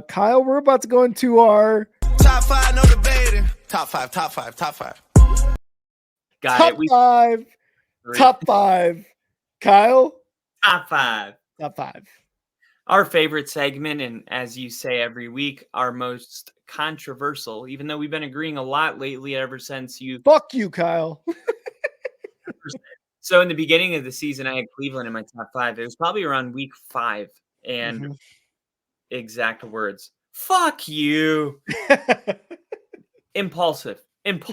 Kyle, we're about to go into our top five, no debating. Top five. Got top it. We five. three. Top five. Kyle, Top five. top five. Our favorite segment, and as you say every week, our most controversial, even though we've been agreeing a lot lately ever since you. Fuck you, Kyle. So in the beginning of the season, I had Cleveland in my top five. It was probably around week 5, and exact words, fuck you. Impulsive. Didn't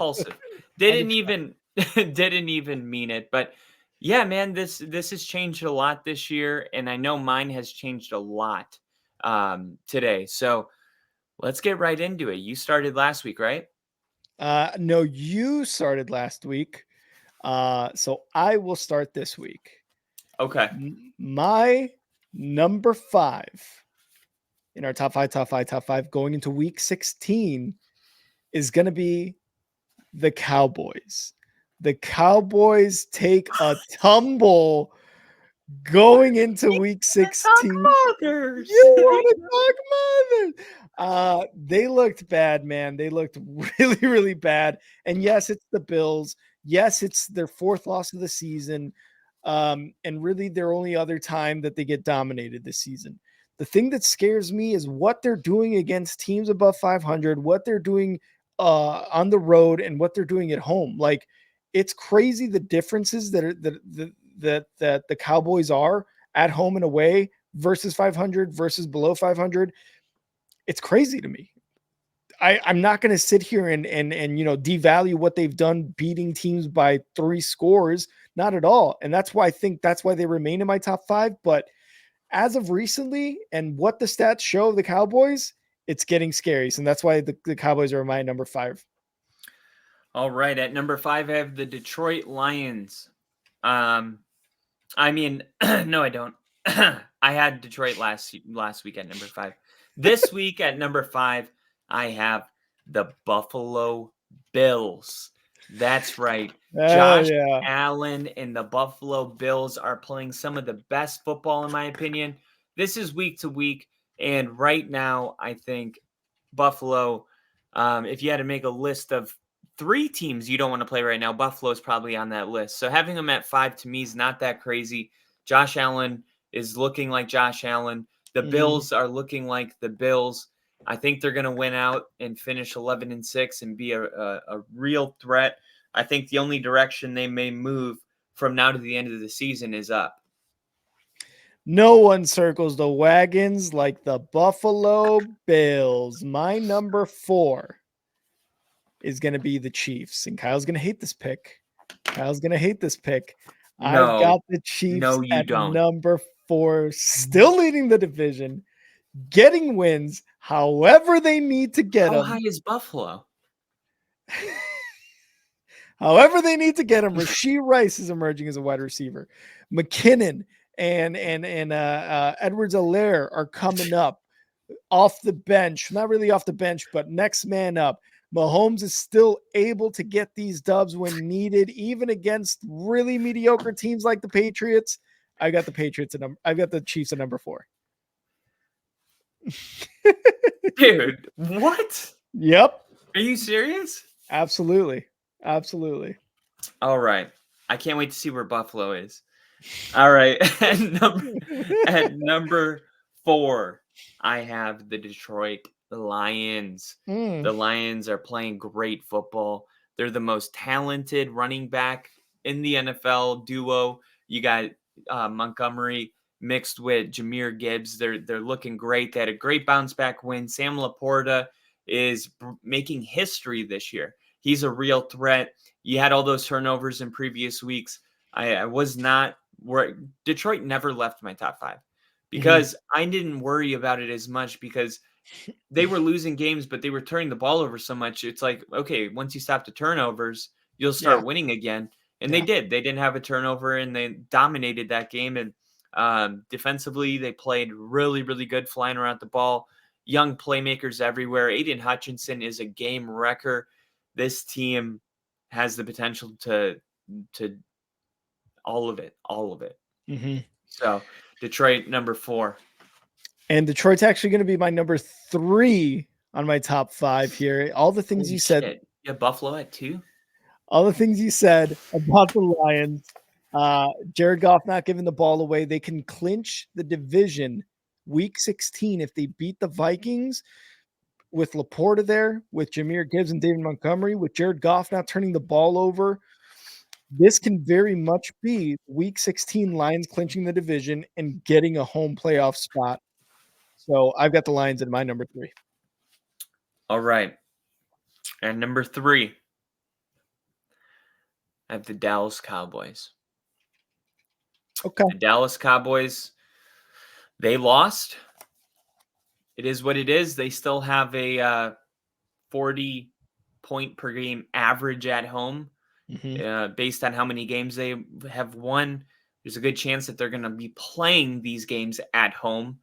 100%. even mean it. But yeah, man, this has changed a lot this year, and I know mine has changed a lot today. So let's get right into it. You started last week, right? No, you started last week. So I will start this week. Okay. My number 5 in our top five going into week 16 is going to be the Cowboys. The Cowboys take a tumble going into week 16. Mothers. You want to talk mothers? They looked bad, man. They looked really, really bad. And yes, it's the Bills. Yes, it's their 4th loss of the season. And really their only other time that they get dominated this season. The thing that scares me is what they're doing against teams above 500, what they're doing on the road, and what they're doing at home. Like, it's crazy the differences that the Cowboys are at home and away versus 500 versus below 500. It's crazy to me. I'm not going to sit here and devalue what they've done beating teams by 3 scores. Not at all. And that's why I think that's why they remain in my top 5. But as of recently and what the stats show of the Cowboys, it's getting scary. So that's why the Cowboys are my number 5. All right. At number 5, I have the Detroit Lions. I mean, no, I don't. I had Detroit last week at number 5. This week at number 5, I have the Buffalo Bills. That's right. Josh Allen and the Buffalo Bills are playing some of the best football, in my opinion. This is week to week. And right now, I think Buffalo, if you had to make a list of 3 teams you don't want to play right now, Buffalo's probably on that list. So having them at 5 to me is not that crazy. Josh Allen is looking like Josh Allen. The Bills are looking like the Bills. I think they're going to win out and finish 11-6 and be a real threat. I think the only direction they may move from now to the end of the season is up. No one circles the wagons like the Buffalo Bills. My number 4 is going to be the Chiefs. And Kyle's going to hate this pick. I've got the Chiefs at number 4, still leading the division, getting wins however they need to get them. How high is Buffalo? However they need to get him. Rashee Rice is emerging as a wide receiver. McKinnon and Edwards-Helaire are coming up off the bench. Not really off the bench, but next man up. Mahomes is still able to get these dubs when needed, even against really mediocre teams like the Patriots. I got the Chiefs at number 4. Dude, what? Yep. Are you serious? Absolutely. All right. I can't wait to see where Buffalo is. All right. At number 4, I have the Detroit Lions. The Lions are playing great football. They're the most talented running back in the NFL duo. You got Montgomery mixed with Jahmyr Gibbs. They're looking great. They had a great bounce back win. Sam Laporta is making history this year. He's a real threat. You had all those turnovers in previous weeks. I was not worried. Detroit never left my top 5 because I didn't worry about it as much because they were losing games, but they were turning the ball over so much. It's like, okay, once you stop the turnovers, you'll start winning again. And they did. They didn't have a turnover, and they dominated that game. And defensively, they played really, really good, flying around the ball. Young playmakers everywhere. Aiden Hutchinson is a game wrecker. This team has the potential to all of it. Mm-hmm. So Detroit, number 4. And Detroit's actually going to be my number 3 on my top 5 here. All the things Holy you said, shit. You have Buffalo at 2? all the things you said about the Lions. Jared Goff not giving the ball away. They can clinch the division week 16 if they beat the Vikings with Laporta there, with Jahmyr Gibbs and David Montgomery, with Jared Goff not turning the ball over. This can very much be week 16 Lions clinching the division and getting a home playoff spot. So I've got the Lions in my number 3. All right. And number 3, I have the Dallas Cowboys. Okay. The Dallas Cowboys, they lost. It is what it is. They still have a 40 point per game average at home. Based on how many games they have won, there's a good chance that they're going to be playing these games at home.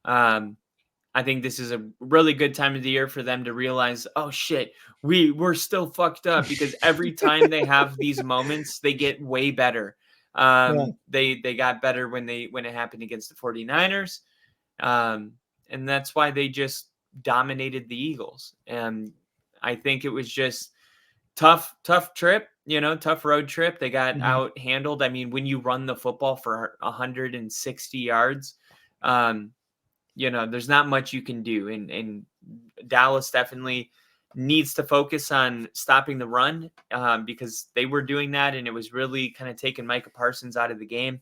I think this is a really good time of the year for them to realize, oh shit, we're still fucked up, because every time they have these moments, they get way better. They got better when it happened against the 49ers. And that's why they just dominated the Eagles. And I think it was just tough trip, tough road trip. They got out handled. I mean, when you run the football for 160 yards, there's not much you can do. And Dallas definitely needs to focus on stopping the run, because they were doing that, and it was really kind of taking Micah Parsons out of the game.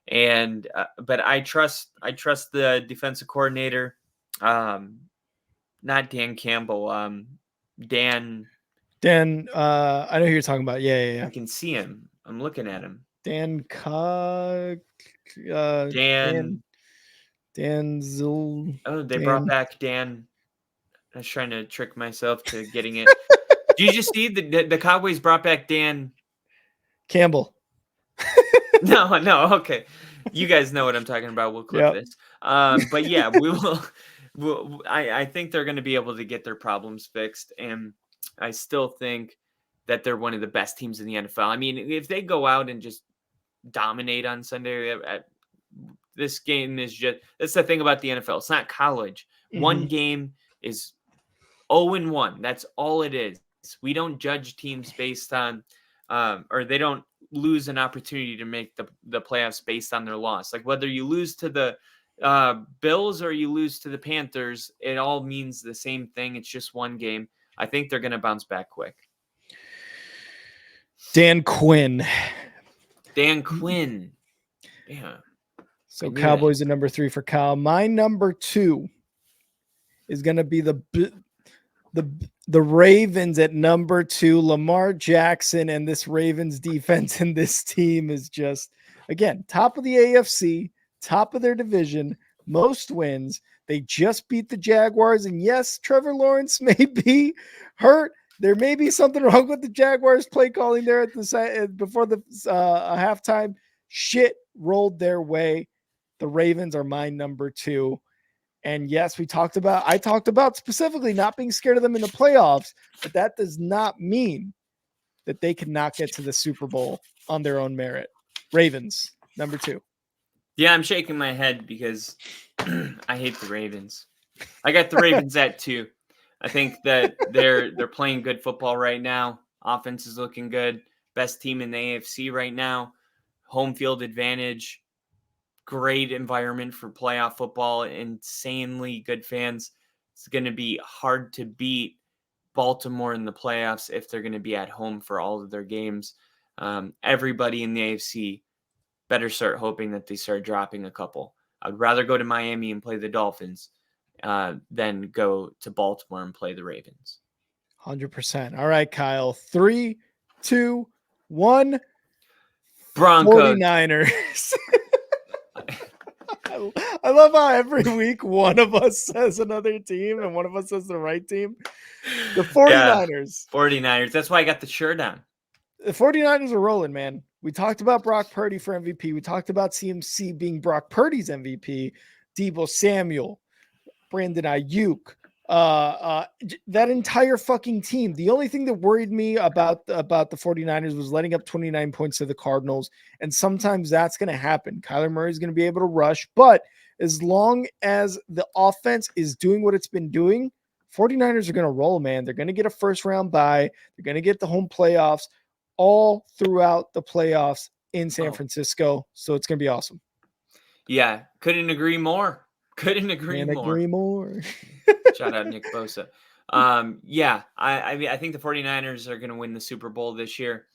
And but I trust the defensive coordinator, not Dan Campbell, Dan. I know who you're talking about. Yeah. I can see him. I'm looking at him. Dan Zul. Oh, they brought back Dan. I was trying to trick myself to getting it. Did you just see the Cowboys brought back Dan Campbell? No, okay. You guys know what I'm talking about. We'll clip this. But yeah, we will. I think they're going to be able to get their problems fixed, and I still think that they're one of the best teams in the NFL. I mean, if they go out and just dominate on Sunday, this game is that's the thing about the NFL. It's not college. One game is 0-1. That's all it is. We don't judge teams based on, or they don't lose an opportunity to make the playoffs based on their loss. Like whether you lose to the Bills or you lose to the Panthers, it all means the same thing. It's just one game. I think they're going to bounce back quick. Dan Quinn. Yeah. So Cowboys are number 3 for Kyle. My number 2 is going to be the Ravens at number 2. Lamar Jackson and this Ravens defense and this team is just, again, top of the AFC, top of their division, most wins. They just beat the Jaguars. And yes, Trevor Lawrence may be hurt. There may be something wrong with the Jaguars play calling there at the before the halftime. Shit rolled their way. The Ravens are my number 2. And yes, I talked about specifically not being scared of them in the playoffs, but that does not mean that they cannot get to the Super Bowl on their own merit. Ravens, number 2. Yeah, I'm shaking my head because I hate the Ravens. I got the Ravens at 2. I think that they're playing good football right now. Offense is looking good. Best team in the AFC right now. Home field advantage. Great environment for playoff football. Insanely good fans. It's going to be hard to beat Baltimore in the playoffs if they're going to be at home for all of their games. Everybody in the AFC better start hoping that they start dropping a couple. I'd rather go to Miami and play the Dolphins than go to Baltimore and play the Ravens. 100%. All right, Kyle. 3, 2, 1. Broncos. 49ers. I love how every week one of us says another team and one of us says the right team. The 49ers. Yeah, 49ers. That's why I got the shirt on. The 49ers are rolling, man. We talked about Brock Purdy for MVP. We talked about CMC being Brock Purdy's MVP. Deebo Samuel, Brandon Ayuk, that entire fucking team. The only thing that worried me about the 49ers was letting up 29 points to the Cardinals. And sometimes that's going to happen. Kyler Murray is going to be able to rush, but As long as the offense is doing what it's been doing, 49ers are going to roll, man. They're going to get a first round bye. They're going to get the home playoffs all throughout the playoffs in San Francisco. So it's going to be awesome. Yeah, couldn't agree more. Couldn't agree more. Shout out Nick Bosa. Yeah, I mean, I think the 49ers are going to win the Super Bowl this year.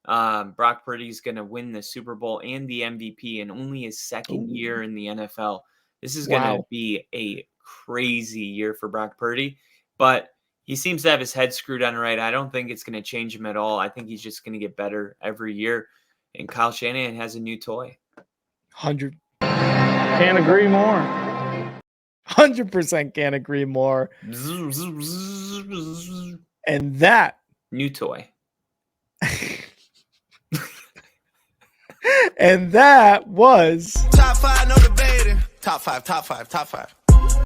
Brock Purdy's going to win the Super Bowl and the MVP in only his second year in the NFL. This is going to be a crazy year for Brock Purdy, but he seems to have his head screwed on right. I don't think it's going to change him at all. I think he's just going to get better every year. And Kyle Shanahan has a new toy. 100. Can't agree more. 100% can't agree more. And that new toy. And that was top 5, no debating. Top 5, top 5, top 5.